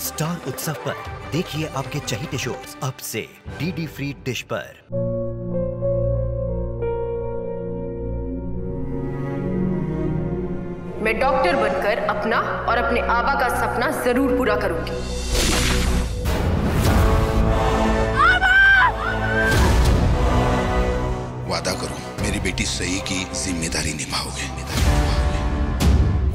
Star उत्सव पर देखिए आपके चहेते शोज अब से डीडी फ्री डिश पर। मैं डॉक्टर बनकर अपना और अपने आबा का सपना जरूर पूरा करूंगी। वादा करो मेरी बेटी सही की जिम्मेदारी निभाओगे।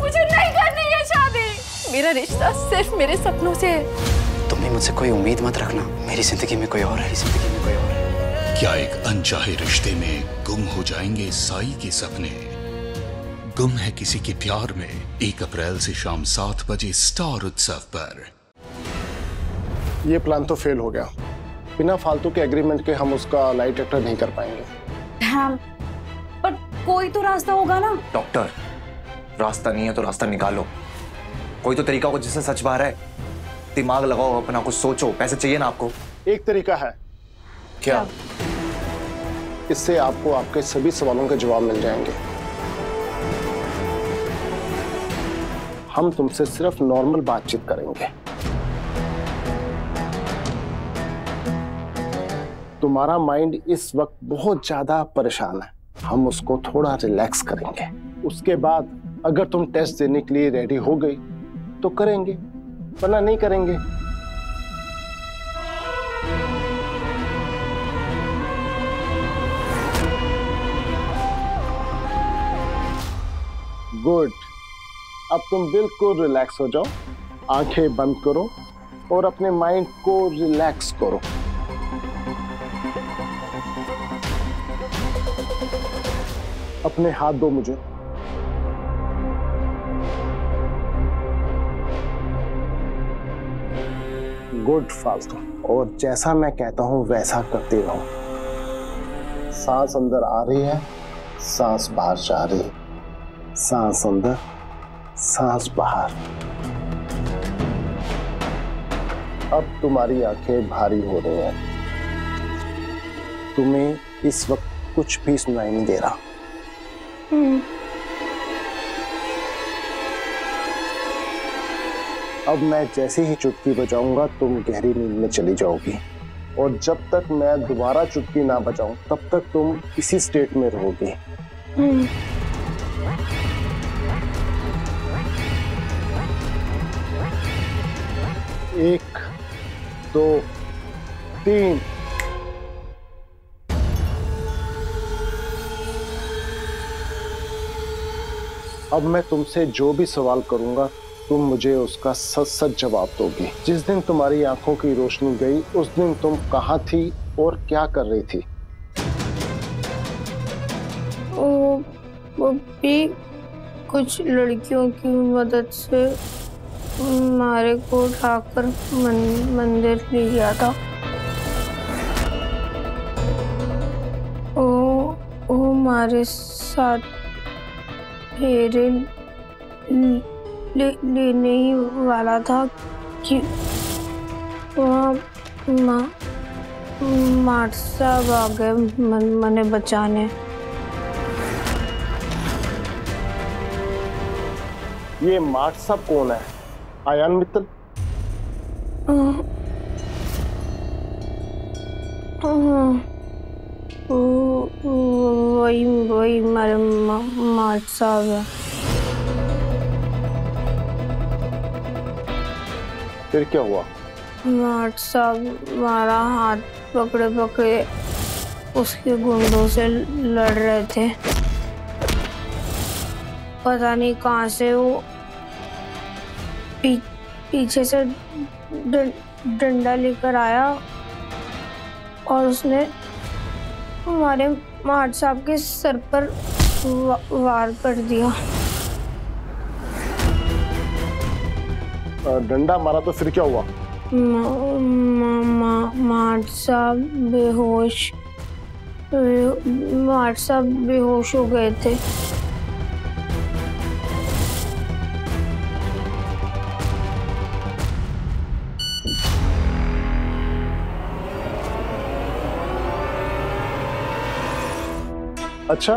मुझे नहीं करनी है शादी। मेरा रिश्ता सिर्फ मेरे सपनों से है। तुम्हें मुझसे कोई उम्मीद मत रखना। मेरी जिंदगी में कोई और है, जिंदगी में कोई और है। क्या एक अनचाहे रिश्ते में गुम हो जाएंगे साई के सपने? गुम है किसी के प्यार में 1 अप्रैल से शाम 7 बजे स्टार उत्सव पर। ये प्लान तो फेल हो गया। बिना फालतू के एग्रीमेंट के हम उसका लाई डिटेक्टर नहीं कर पाएंगे। हाँ, पर कोई तो रास्ता होगा ना। डॉक्टर, रास्ता नहीं है तो रास्ता निकालो। कोई तो तरीका हो जिससे सच बाहर है। दिमाग लगाओ अपना, कुछ सोचो। पैसे चाहिए ना आपको? एक तरीका है। क्या? इससे आपको आपके सभी सवालों के जवाब मिल जाएंगे। हम तुमसे सिर्फ नॉर्मल बातचीत करेंगे। तुम्हारा माइंड इस वक्त बहुत ज्यादा परेशान है। हम उसको थोड़ा रिलैक्स करेंगे। उसके बाद अगर तुम टेस्ट देने के लिए रेडी हो गई तो करेंगे, वरना नहीं करेंगे। गुड। अब तुम बिल्कुल रिलैक्स हो जाओ। आंखें बंद करो और अपने माइंड को रिलैक्स करो। अपने हाथ दो मुझे। गुड फाल्तू। और जैसा मैं कहता हूं वैसा करते रहो। सांस अंदर आ रही है, सांस बाहर जा रही है। सांस अंदर, सांस बाहर। अब तुम्हारी आंखें भारी हो रही हैं। तुम्हें इस वक्त कुछ भी सुनाई नहीं दे रहा। अब मैं जैसे ही चुटकी बजाऊंगा तुम गहरी नींद में चली जाओगी, और जब तक मैं दोबारा चुटकी ना बजाऊं तब तक तुम इसी स्टेट में रहोगी। 1 2 3। अब मैं तुमसे जो भी सवाल करूंगा तुम मुझे उसका सच सच जवाब दोगी। जिस दिन तुम्हारी आंखों की रोशनी गई उस दिन तुम कहाँ थी और क्या कर रही थी? वो भी कुछ लड़कियों की मदद से मारे को उठाकर मंदिर ले गया था। वो हमारे साथ फेरे लेने ही वाला था कि वहाँ माट साहब आ गए मने बचाने। ये माट साहब कौन है? आयान मित्तल? वही हमारे माट साहब है। फिर क्या हुआ? माट साहब हमारा हाथ पकड़े पकड़े उसके गुंडों से लड़ रहे थे। पता नहीं कहाँ से वो पीछे से डंडा लेकर आया और उसने हमारे माट साहब के सर पर वार कर दिया। डंडा मारा तो फिर क्या हुआ? माट साहब बेहोश हो गए थे। अच्छा,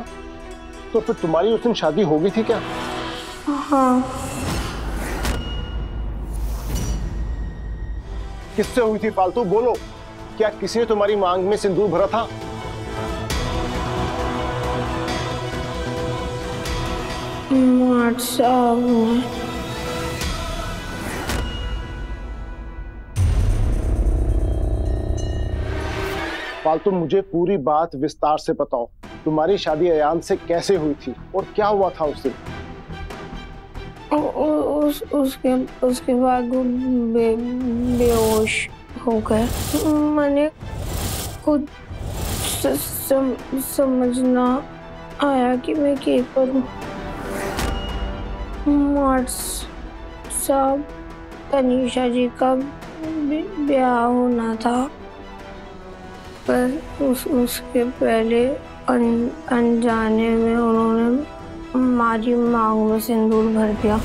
तो फिर तुम्हारी उस दिन शादी हो गई थी क्या? हाँ। किससे हुई थी फालतू? बोलो, क्या किसी ने तुम्हारी मांग में सिंदूर भरा था? मार्ट साहब ने। फालतू, मुझे पूरी बात विस्तार से बताओ। तुम्हारी शादी अयान से कैसे हुई थी और क्या हुआ था उस दिन? उसके बाद वो बेहोश हो गए। मैंने खुद समझना आया कि मैं क्या करूं। मार्ट साहब, तनीषा जी का ब्याह होना था, पर उसके पहले अनजाने में उन्होंने हमारी मांग में सिंदूर भर दिया।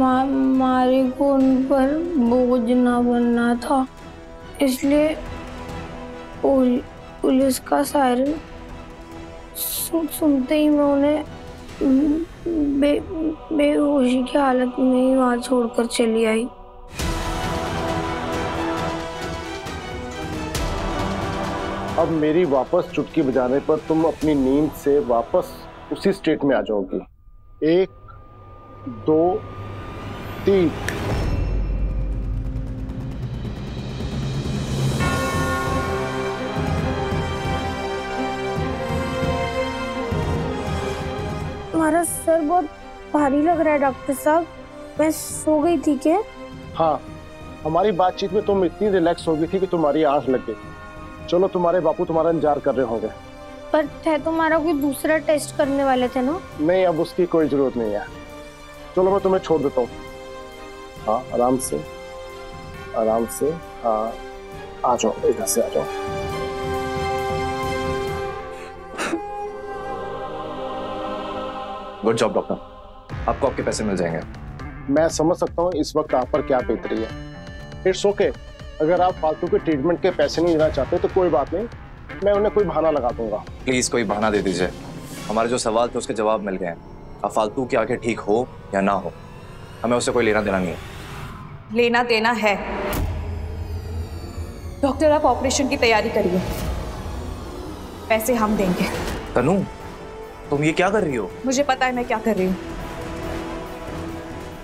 हमारे को उन पर बोझ ना बनना था, इसलिए पुलिस का सायरन सुनते ही मैं उन्हें बेहोशी की हालत में ही वहां छोड़कर चली आई। अब मेरी वापस चुटकी बजाने पर तुम अपनी नींद से वापस उसी स्टेट में आ जाओगी। 1 2 3। हमारा सर बहुत भारी लग रहा है डॉक्टर साहब, मैं सो गई थी क्या? हाँ, हमारी बातचीत में तुम इतनी रिलैक्स हो गई थी कि तुम्हारी आंख लग गई। चलो, तुम्हारे बापू तुम्हारा इंतजार कर रहे होंगे। पर थे तुम्हारा कोई दूसरा टेस्ट करने वाले थे ना? नहीं, अब उसकी कोई जरूरत नहीं है। चलो, मैं तुम्हें छोड़ देता हूँ। हाँ, आराम से आराम से। हाँ, आ जाओ, इधर से आ जाओ। गुड जॉब डॉक्टर, आपको आपके पैसे मिल जाएंगे। मैं समझ सकता हूँ इस वक्त आप पर क्या बीत रही है। इट्स ओके, अगर आप फालतू के ट्रीटमेंट के पैसे नहीं देना चाहते तो कोई बात नहीं, मैं उन्हें कोई बहाना लगा दूंगा। प्लीज कोई बहाना दे दीजिए, हमारे जो सवाल थे उसके जवाब मिल गए हैं। अब फालतू की आंखें ठीक हो या ना हो, हमें उससे कोई लेना देना नहीं है। लेना देना है। डॉक्टर, आप ऑपरेशन की तैयारी करिए, पैसे हम देंगे। तनु, तुम ये क्या कर रही हो? मुझे पता है मैं क्या कर रही हूँ।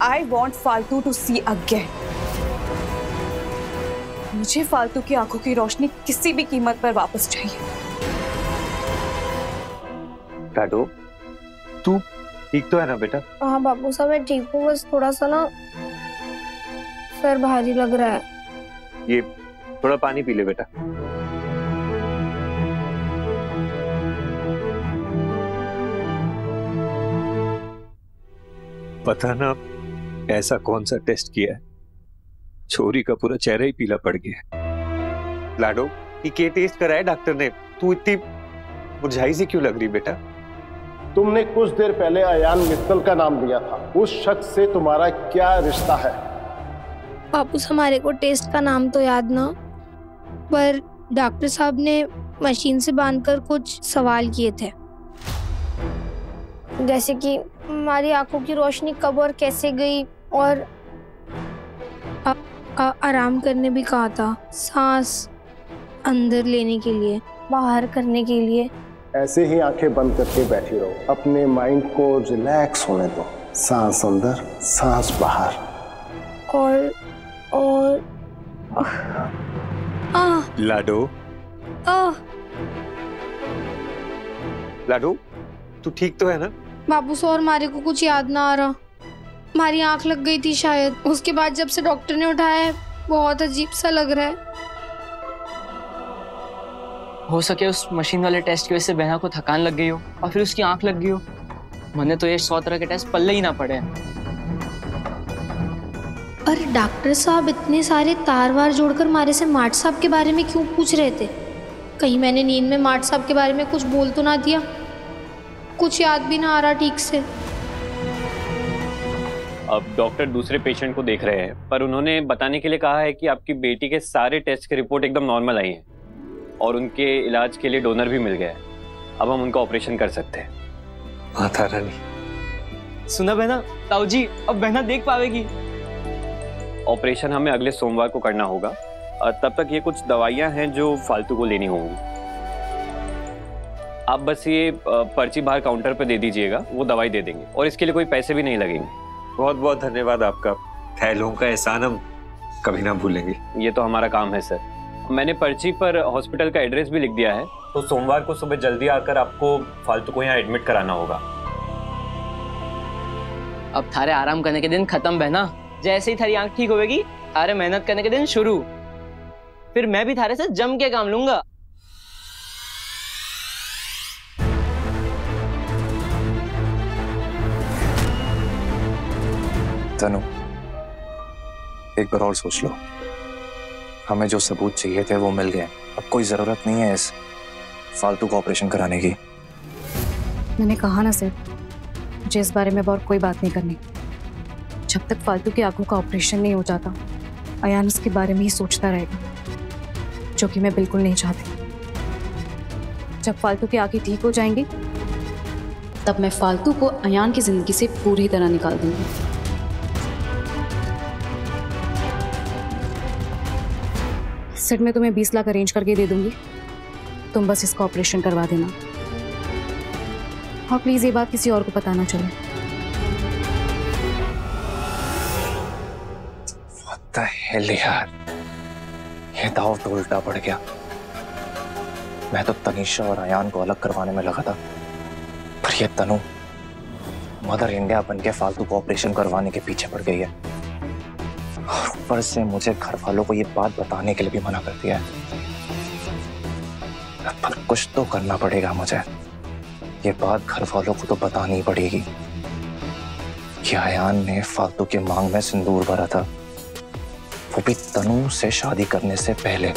I want फालतू टू सी अगेन। मुझे फालतू की आंखों की रोशनी किसी भी कीमत पर वापस चाहिए। काटो, तू ठीक तो है ना बेटा? हाँ बापू साहब, मैं ठीक हूँ, बस थोड़ा सा ना सर भारी लग रहा है। ये थोड़ा पानी पी ले बेटा। पता ना ऐसा कौन सा टेस्ट किया है, छोरी का पूरा चेहरा ही पीला पड़ गया। लाडो, ये टेस्ट कराया डॉक्टर ने? तू इतनी मुरझाई सी क्यों लग रही बेटा? तुमने कुछ देर पहले अयान मित्तल का नाम लिया था, उस शख्स से तुम्हारा क्या रिश्ता है? बापू हमारे को टेस्ट का नाम तो याद ना, पर डॉक्टर साहब ने मशीन से बांधकर कुछ सवाल किए थे, जैसे कि हमारी आंखों की रोशनी कब और कैसे गई, और आराम करने भी कहा था, सांस अंदर लेने के लिए, बाहर करने के लिए। ऐसे ही आंखें बंद करके बैठी रहो, अपने माइंड को रिलैक्स होने दो। सांस अंदर, सांस बाहर। और लाडो, लाडो, तू ठीक तो है ना? बाबू सर, हमारे को कुछ याद ना आ रहा, हमारी आंख लग गई थी शायद, उसके बाद जब से डॉक्टर ने उठाया है बहुत अजीब सा लग रहा है। हो सके उस मशीन वाले टेस्ट की वजह से बहना को थकान लग गई हो और फिर उसकी आंख लग गई हो। मैंने तो ये 100 तरह के टेस्ट पल्ले ही ना पड़े। पर डॉक्टर साहब इतने सारे तार वार जोड़कर हमारे से मार्ट साहब के बारे में क्यों पूछ रहे थे? कहीं मैंने नींद में मार्ट साहब के बारे में कुछ बोल तो ना दिया? कुछ याद भी ना आ रहा ठीक से। अब डॉक्टर दूसरे पेशेंट को देख रहे हैं, पर उन्होंने बताने के लिए कहा है कि आपकी बेटी के सारे टेस्ट की रिपोर्ट एकदम नॉर्मल आई है और उनके इलाज के लिए डोनर भी मिल गया है। अब हम उनका ऑपरेशन कर सकते हैं। माता रानी। सुना बहना, ताऊ जी अब बहना देख पावेगी। ऑपरेशन हमें अगले सोमवार को करना होगा और तब तक ये कुछ दवाइयां हैं जो फालतू को लेनी होंगी। आप बस ये पर्ची बाहर काउंटर पे दे दीजिएगा, वो दवाई दे देंगे और इसके लिए कोई पैसे भी नहीं लगेंगे। बहुत बहुत धन्यवाद आपका, थैलों का एहसान हम कभी ना भूलेंगे। ये तो हमारा काम है सर। मैंने पर्ची पर हॉस्पिटल का एड्रेस भी लिख दिया है, तो सोमवार को सुबह जल्दी आकर आपको फालतू को यहाँ एडमिट कराना होगा। अब थारे आराम करने के दिन खत्म बहना। जैसे ही थारी आंख ठीक होगी, थारे मेहनत करने के दिन शुरू। फिर मैं भी थारे से जम के काम लूंगा। तनु, एक बार और सोच लो। हमें जो सबूत चाहिए थे वो मिल गए। अब कोई जरूरत नहीं है इस फालतू का ऑपरेशन कराने की। मैंने कहा ना सर, मुझे इस बारे में और कोई बात नहीं करनी। जब तक फालतू की आंखों का ऑपरेशन नहीं हो जाता, अयान उसके बारे में ही सोचता रहेगा, जो कि मैं बिल्कुल नहीं चाहती। जब फालतू की आंखें ठीक हो जाएंगी, तब मैं फालतू को अयान की जिंदगी से पूरी तरह निकाल दूंगी। सेट में तुम्हें 20 लाख अरेंज करके दे दूंगी, तुम बस इसका ऑपरेशन करवा देना। हाँ प्लीज, ये बात किसी और को पता ना चले। What the hell यार, ये दाव तो उल्टा पड़ गया। मैं तो तनीषा और अयान को अलग करवाने में लगा था, पर ये तनु मदर इंडिया बन के फालतू को ऑपरेशन करवाने के पीछे पड़ गई है। और ऊपर से मुझे घर वालों को ये बात बताने के लिए भी मना कर दिया है। पर कुछ तो करना पड़ेगा मुझे। ये बात घर वालों को तो बतानी पड़ेगी कि अयान ने फालतू के मांग में सिंदूर भरा था, वो भी तनु से शादी करने से पहले।